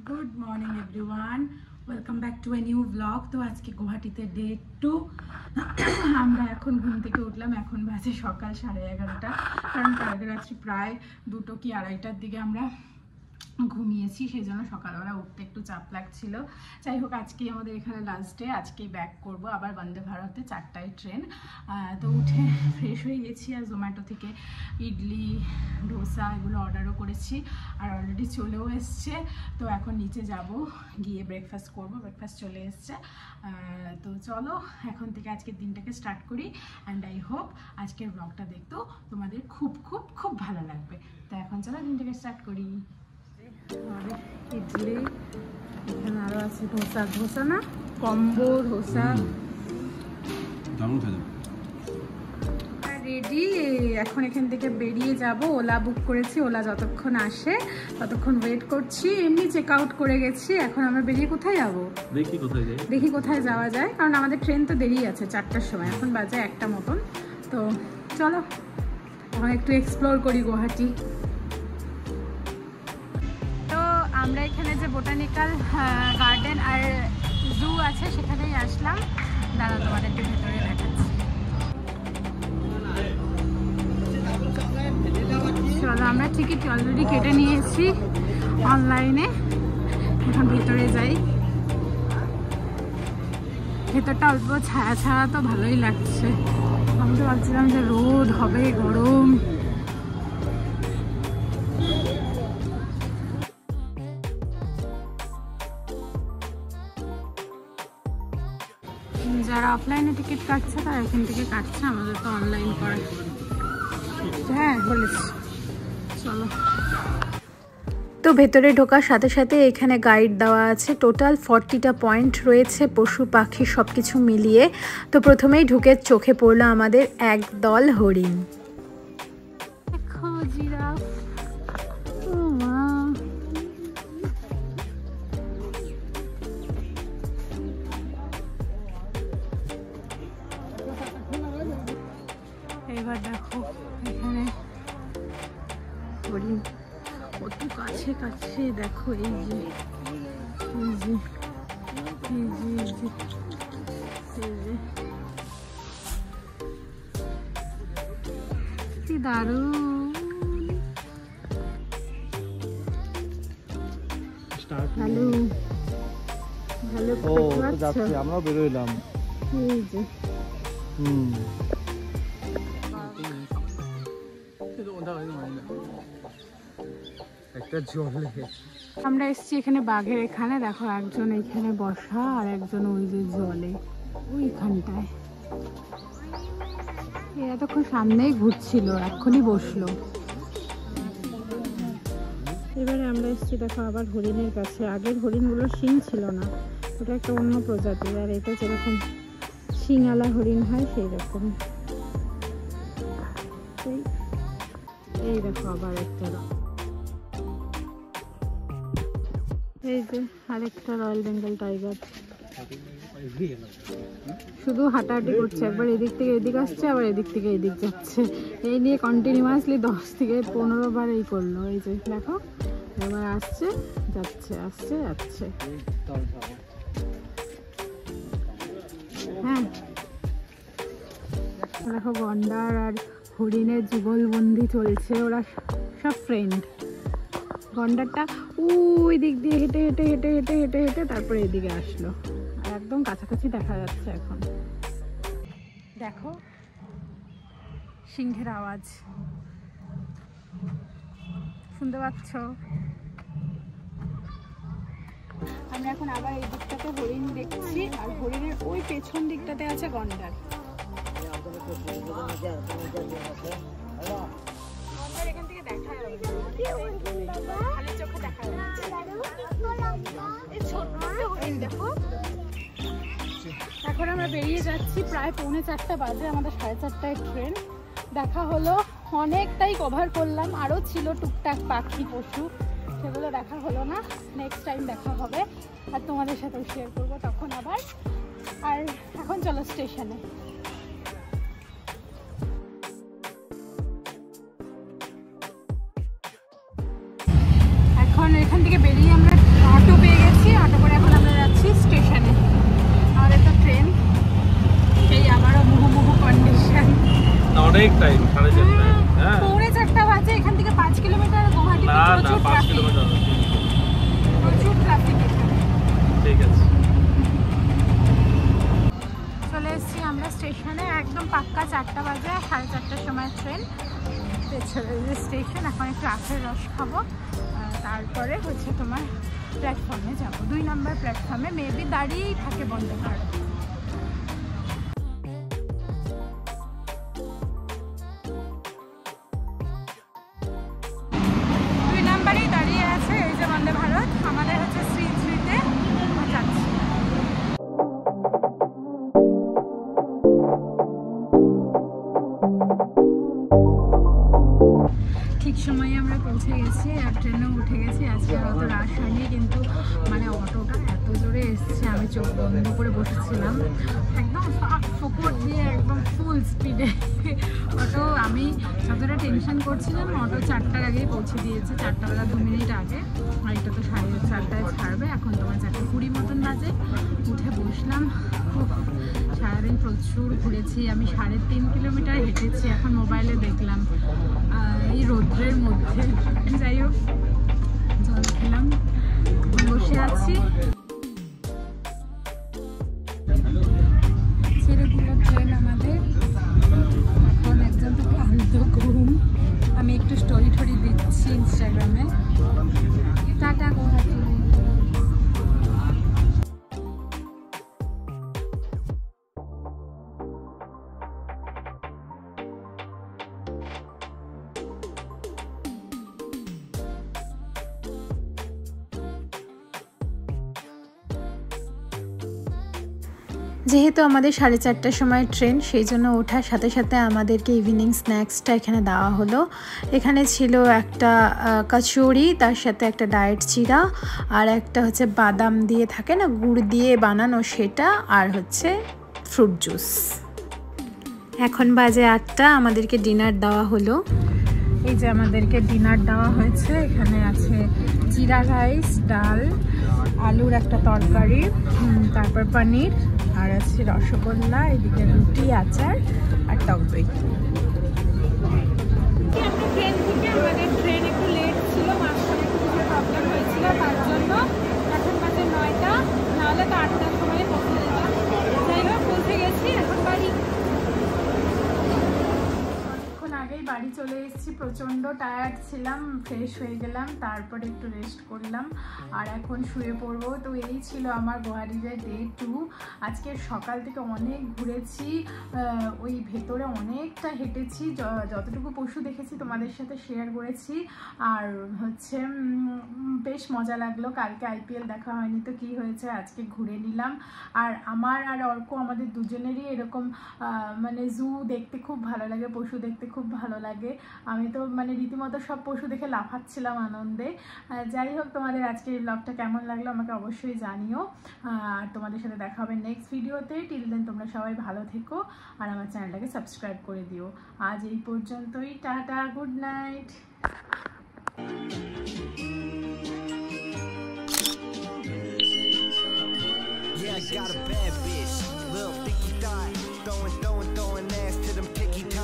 Good morning everyone, welcome back to a new blog. তো আজকে গুয়াহাটিতে day 2। আমরা এখন ঘুম থেকে উঠলাম, এখন বাজে সকাল 11:30, কারণ কালকে রাত্রি প্রায় 2টো কি 2:30টার দিকে আমরা ঘুমিয়েছি, সেই জন্য সকালবেলা উঠতে একটু চাপ লাগছিল। যাই হোক, আজকেই আমাদের এখানে লাস্ট ডে, আজকেই ব্যাক করব আবার বন্দে ভারতে, 4টায় ট্রেন। তো উঠে ফ্রেশ হয়ে গেছি, আর জোম্যাটো থেকে ইডলি ডোসা এগুলো অর্ডারও করেছি, আর অলরেডি চলেও এসছে। তো এখন নিচে যাব, গিয়ে ব্রেকফাস্ট করব, ব্রেকফাস্ট চলে এসছে। তো চলো এখন থেকে আজকের দিনটাকে স্টার্ট করি, অ্যান্ড আই হোপ আজকের ব্লগটা দেখতেও তোমাদের খুব খুব খুব ভালো লাগবে। তো এখন চলো দিনটাকে স্টার্ট করি। ইডলি, এখানে আরো আছে ধোসা, ধোসা না কম্বো ধোসা রেডি। এখন এখান থেকে বেরিয়ে যাব, ওলা বুক করেছি, ওলা যতক্ষণ আসে ততক্ষণ ওয়েট করছি। এমনি চেক আউট করে গেছি, এখন আমরা বেরিয়ে কোথায় যাব, দেখি কোথায় যাওয়া যায়, কারণ আমাদের ট্রেন তো দেরি আছে 4টার সময়, এখন বাজে 1টা মতন। তো চলো এখন একটু এক্সপ্লোর করি গুয়াহাটি। আমরা এখানে যে বোটানিক্যাল গার্ডেন আর জু আছে সেখানেই আসলাম, দাঁড়া তোমাদেরকে ভেতরে দেখাচ্ছি। চলো, আমরা টিকিট অলরেডি কেটে নিয়েছি অনলাইনে, এখন ভেতরে যাই। ভেতরটা অল্প ছায়া ছায়া, তো ভালোই লাগছে। আমি তো ভাবছিলাম যে রোদ হবে, গরম। যারা অফলাইনে টিকিট কাটছে তারা এখান থেকে কাটছে, আমাদের তো অনলাইন করে। হ্যাঁ বলেছি, চলো। তো ভেতরে ঢোকার সাথে সাথে এখানে গাইড দেওয়া আছে, টোটাল 40টা পয়েন্ট রয়েছে, পশু পাখি সব কিছু মিলিয়ে। তো প্রথমেই ঢুকে চোখে পড়লো আমাদের একদল হরিণ। দেখো জিরাফ, এবার দেখো এখানে হরিণ কত কাছে কাছে, দেখো এই যে এই যে এই যে এই যে এই যে, কি দারুণ। হ্যালো হ্যালো, আমরা বেরোইলাম, এই যে আমরা এসছি এখানে বাঘের এখানে, দেখো একজন এখানে বসা আর একজন ওই যে জলে ওইখানটায়। এতক্ষণ সামনেই ঘুরছিল, এক্ষুনি বসলো। এবারে আমরা এসছি দেখো আবার হরিণের কাছে। আগের হরিণগুলো শিং ছিল না, ওটা একটা অন্য প্রজাতির, আর এটা যেরকম শিঙালা হরিণ হয় সেই রকম। এই দেখো আবার একটা, এই যে আরেকটা রয়্যাল বেঙ্গল টাইগার, শুধু হাঁটাহাঁটি করছে, একবার এদিক থেকে এদিক আসছে, আবার এদিক থেকে এদিক যাচ্ছে। এই নিয়ে কন্টিনিউয়াসলি 10 থেকে 15 বার এই করলো। এই যে দেখো এবার আসছে যাচ্ছে, আসছে যাচ্ছে। হ্যাঁ দেখো গন্ডার আর হরিণের যুগলবন্দি চলছে, ওরা সব ফ্রেন্ড। গন্ডারটা ওই দিক দিয়ে হেঁটে হেঁটে হেঁটে হেঁটে হেঁটে হেঁটে তারপরে এদিকে আসলো, আর একদম কাছাকাছি দেখা যাচ্ছে এখন। দেখো সিংহের আওয়াজ শুনতে পাচ্ছ? আমরা এখন আবার এই দিকটাতে হরিণ দেখছি, আর হরিণের ওই পেছন দিকটাতে আছে গন্ডার। এখান থেকে দেখা যাবে, খালি চোখে দেখা যাচ্ছে। দেখো এখন আমরা বেরিয়ে যাচ্ছি, প্রায় 3:45 বাজে, আমাদের 4:30টায় ট্রেন। দেখা হলো, অনেকটাই কভার করলাম, আরও ছিল টুকটাক পাখি পশু, সেগুলো দেখা হলো না। নেক্সট টাইম দেখা হবে, আর তোমাদের সাথেও শেয়ার করবো তখন আবার। আর এখন চলো স্টেশনে। এখন এখান থেকে বেরিয়ে আমরা অটো 4:30টার সময় ট্রেন, স্টেশন। এখন একটু আখের রস খাবো, তারপরে হচ্ছে তোমার প্ল্যাটফর্মে যাবো। 2 নম্বর প্ল্যাটফর্মে মেবি দাঁড়িয়েই থাকে বন্দে ভারত। দাঁড়িয়ে আছে এই যে বন্দে ভারত। আমাদের হচ্ছে শ্রীতে যাচ্ছি। ঠিক সময়ে আমরা পৌঁছে গেছি আর ট্রেনেও উঠে গেছি। আজকে অত রাশ হয়নি, কিন্তু মানে অটোটা এত জোরে এসছে, আমি চোখ বন্ধ করে বসেছিলাম, একদম ফোকর দিয়ে একদম ফুল স্পিডে অটো। আমি যতটা টেনশন করছিলাম, অটো 4টার আগেই পৌঁছে দিয়েছে, 4টা বেলা 2 মিনিট আগে। আর এটা তো 4:30টায় ছাড়বে। এখন তোমার 4:20 মতন বাজে। উঠে বসলাম। সারাদিন প্রচুর ঘুরেছি আমি, 3.5 কিলোমিটার হেঁটেছি। এখন মোবাইলে দেখলাম এই রৌদ্রের মধ্যে। যাই হোক, জল খেলাম, বসে আছি। ছেড়ে দিল ট্রেন আমাদের। এখন একজন তো ক্লান্ত, ঘুম। আমি একটু স্টোরি টোরি দিচ্ছি ইনস্টাগ্রামে। টাটা গুয়াহাটি। যেহেতু আমাদের 4:30টার সময় ট্রেন, সেই জন্য ওঠার সাথে সাথে আমাদেরকে ইভিনিং স্ন্যাক্সটা এখানে দেওয়া হলো। এখানে ছিল একটা কচুরি, তার সাথে একটা ডায়েট চিরা, আর একটা হচ্ছে বাদাম দিয়ে থাকে না, গুড় দিয়ে বানানো সেটা, আর হচ্ছে ফ্রুট জুস। এখন বাজে 8টা, আমাদেরকে ডিনার দেওয়া হলো। এই যে আমাদেরকে ডিনার দেওয়া হয়েছে। এখানে আছে জিরা রাইস, ডাল, আলুর একটা তরকারি, তারপর পনির, আর আছে রসগোল্লা, এদিকে রুটি, আচার আর টক দই। ট্রেন থেকে আমাদের ট্রেন একটু লেট ছিল, মাঝখানে একটু প্রবলেম হয়েছিল, তার জন্য এখন বাজে 9টা, নাহলে তো 8টার সময় পৌঁছে যেতাম। যাই হোক, পৌঁছে গেছি, এখন বাড়ি। আগেই বাড়ি চলে এসেছি, প্রচণ্ড টায়ার্ড ছিলাম, ফ্রেশ হয়ে গেলাম, তারপরে একটু রেস্ট করলাম আর এখন শুয়ে পড়বো। তো এই ছিল আমার গুয়াহাটিতে ডে 2। আজকে সকাল থেকে অনেক ঘুরেছি, ওই ভেতরে অনেকটা হেঁটেছি, যতটুকু পশু দেখেছি তোমাদের সাথে শেয়ার করেছি। আর হচ্ছে বেশ মজা লাগলো। কালকে IPL দেখা হয়নি তো কি হয়েছে, আজকে ঘুরে নিলাম। আর আমার আর অর্ক, আমাদের দুজনেরই এরকম মানে জু দেখতে খুব ভালো লাগে, পশু দেখতে খুব ভালো লাগে। আমি তো মানে রীতিমতো সব পশু দেখে লাফাচ্ছিলাম আনন্দে। যাই হোক, তোমাদের আজকের এই ব্লগটা কেমন লাগলো আমাকে অবশ্যই জানিও। আর তোমাদের সাথে দেখা হবে নেক্সট ভিডিওতে। টিল দেন তোমরা সবাই ভালো থেকো আর আমার চ্যানেলটাকে সাবস্ক্রাইব করে দিও। আজ এই পর্যন্তই, tata, good night. Yeah, I got a bad bitch, little thicky thigh, throwing